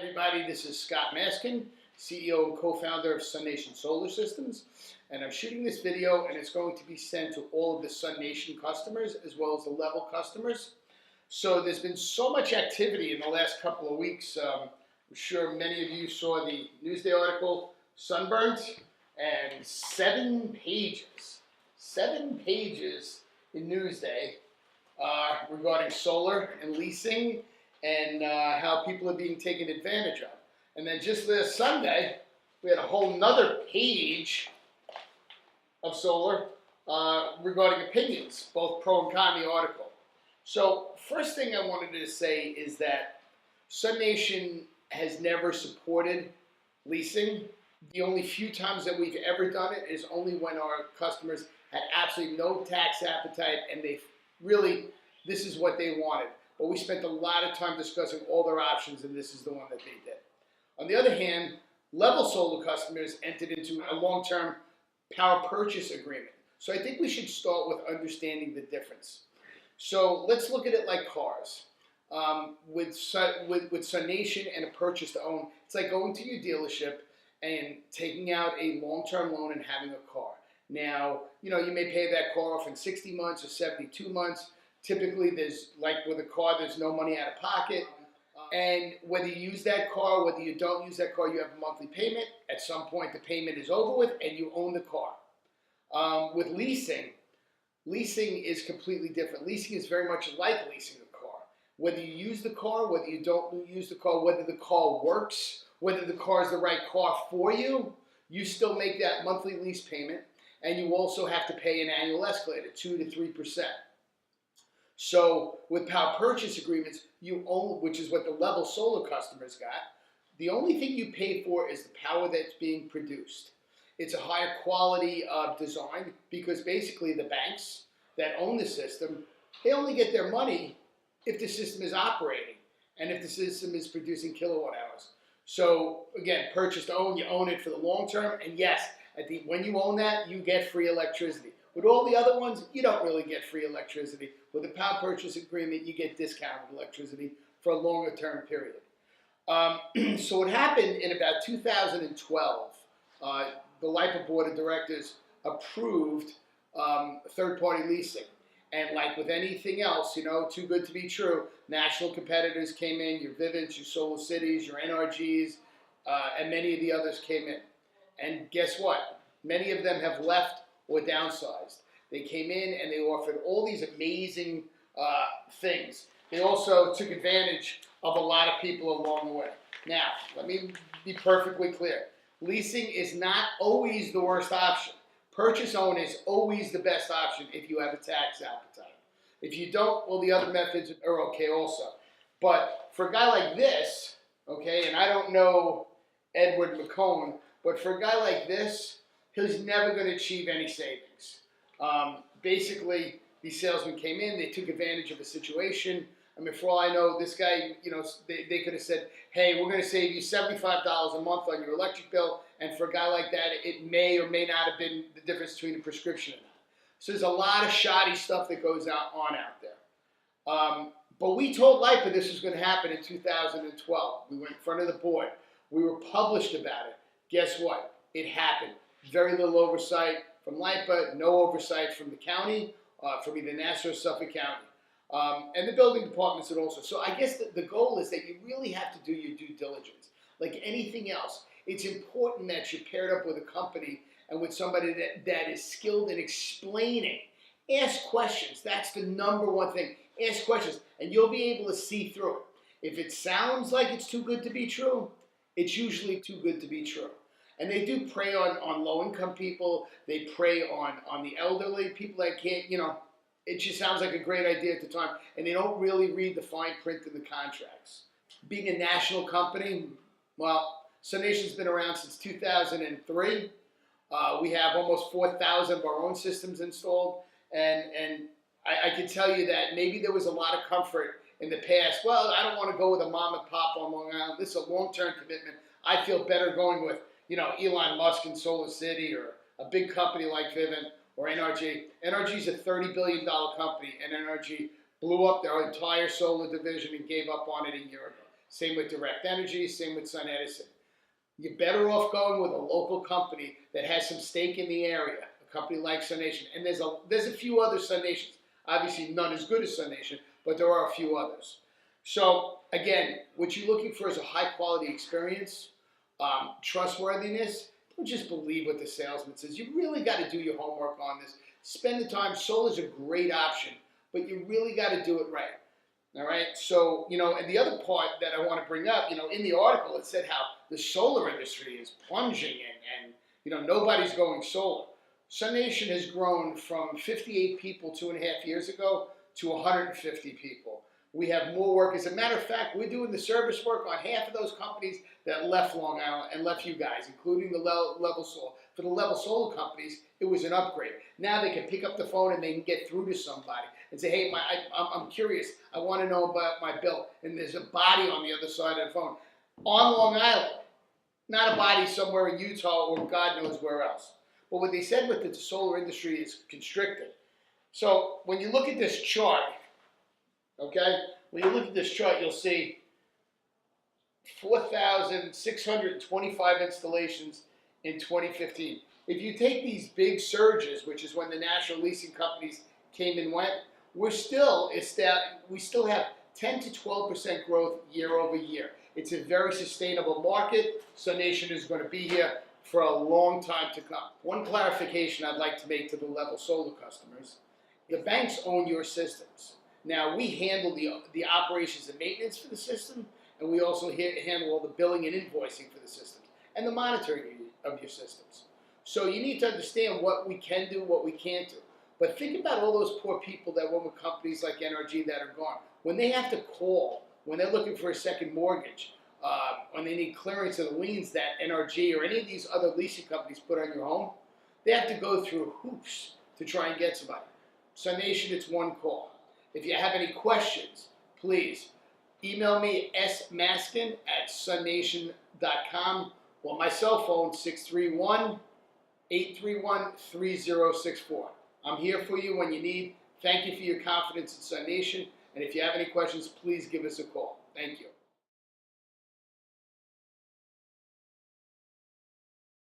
everybody, this is Scott Maskin, CEO and co-founder of SUNation Solar Systems, and I'm shooting this video and it's going to be sent to all of the SUNation customers as well as the Level customers. So there's been so much activity in the last couple of weeks. I'm sure many of you saw the Newsday article, Sunburnt, and 7 pages in Newsday regarding solar and leasing and how people are being taken advantage of. And then just last Sunday, we had a whole nother page of solar regarding opinions, both pro and con the article. So first thing I wanted to say is that SUNation has never supported leasing. The only few times that we've ever done it is only when our customers had absolutely no tax appetite and they really, this is what they wanted. But we spent a lot of time discussing all their options, and this is the one that they did. On the other hand, Level Solar customers entered into a long-term power purchase agreement. So I think we should start with understanding the difference. So let's look at it like cars. With SUNation and a purchase to own, it's like going to your dealership and taking out a long-term loan and having a car. Now, you may pay that car off in 60 months or 72 months. Typically, there's, like with a car, there's no money out of pocket. And whether you use that car, whether you don't use that car, you have a monthly payment. At some point, the payment is over with and you own the car. With leasing is completely different. Leasing is very much like leasing a car. Whether you use the car, whether you don't use the car, whether the car works, whether the car is the right car for you, you still make that monthly lease payment. And you also have to pay an annual escalator, 2 to 3%. So with power purchase agreements, you own, which is what the Level Solar customers got, the only thing you pay for is the power that's being produced. It's a higher quality of design because basically the banks that own the system, they only get their money if the system is operating and if the system is producing kilowatt hours. So again, purchase to own, you own it for the long term, and yes, when you own that, you get free electricity. With all the other ones, you don't really get free electricity. With a power purchase agreement, you get discounted electricity for a longer term period. So what happened in about 2012, the LIPA Board of Directors approved third-party leasing. And like with anything else, too good to be true, national competitors came in, your Vivint, your Solar Cities, your NRGs, and many of the others came in. And guess what? Many of them have left or downsized. They came in and they offered all these amazing things. They also took advantage of a lot of people along the way. Now, let me be perfectly clear. Leasing is not always the worst option. Purchase own is always the best option if you have a tax appetite. If you don't, well, the other methods are okay also. But for a guy like this, okay, and I don't know Edward McCone, but for a guy like this, he's never going to achieve any savings. Basically, these salesmen came in, they took advantage of a situation. I mean, for all I know, this guy, they could have said, hey, we're going to save you $75 a month on your electric bill. And for a guy like that, it may or may not have been the difference between a prescription and not. So there's a lot of shoddy stuff that goes on out there. But we told LIPA this was going to happen in 2012. We went in front of the board. We were published about it. Guess what? It happened. Very little oversight from LIPA, no oversight from the county, from either Nassau or Suffolk County. And the building departments did also. So I guess the goal is that you really have to do your due diligence. Like anything else, it's important that you're paired up with a company and with somebody that is skilled in explaining. Ask questions. That's the number one thing. Ask questions, and you'll be able to see through it. If it sounds like it's too good to be true, it's usually too good to be true. And they do prey on low-income people. They prey on the elderly, people that can't, it just sounds like a great idea at the time. And they don't really read the fine print in the contracts. Being a national company, well, SUNation's been around since 2003. We have almost 4,000 of our own systems installed. And I can tell you that maybe there was a lot of comfort in the past. Well, I don't want to go with a mom and pop on Long Island. This is a long-term commitment. I feel better going with Elon Musk in Solar City or a big company like Vivint or NRG. NRG is a $30 billion company, and NRG blew up their entire solar division and gave up on it a year ago. Same with Direct Energy, same with Sun Edison. You're better off going with a local company that has some stake in the area, a company like SUNation. And there's a few other SUNations. Obviously, none as good as SUNation, but there are a few others. So, again, what you're looking for is a high-quality experience, trustworthiness. Don't just believe what the salesman says. You really got to do your homework on this. Spend the time. Solar's a great option, but you really got to do it right. All right, so, and the other part that I want to bring up, in the article, it said how the solar industry is plunging and nobody's going solar. SUNation has grown from 58 people 2.5 years ago to 150 people. We have more work. As a matter of fact, we're doing the service work on half of those companies that left Long Island and left you guys, including the Level Solar. For the Level Solar companies, it was an upgrade. Now they can pick up the phone and they can get through to somebody and say, hey, I'm curious. I want to know about my bill. And there's a body on the other side of the phone. On Long Island, not a body somewhere in Utah or God knows where else. But what they said with the solar industry is constricted. So when you look at this chart, okay, when you look at this chart, you'll see 4,625 installations in 2015. If you take these big surges, which is when the national leasing companies came and went, we still have 10 to 12% growth year over year. It's a very sustainable market. SUNation is going to be here for a long time to come. One clarification I'd like to make to the Level Solar customers: the banks own your systems. Now, we handle the operations and maintenance for the system, and we also handle all the billing and invoicing for the systems and the monitoring of your systems. So you need to understand what we can do, what we can't do. But think about all those poor people that went with companies like NRG that are gone. When they have to call, when they're looking for a second mortgage, when they need clearance of the liens that NRG or any of these other leasing companies put on your home, they have to go through hoops to try and get somebody. SUNation, it's one call. If you have any questions, please email me smaskin@sunnation.com or my cell phone 631-831-3064. I'm here for you when you need. Thank you for your confidence in SUNation. And if you have any questions, please give us a call. Thank you.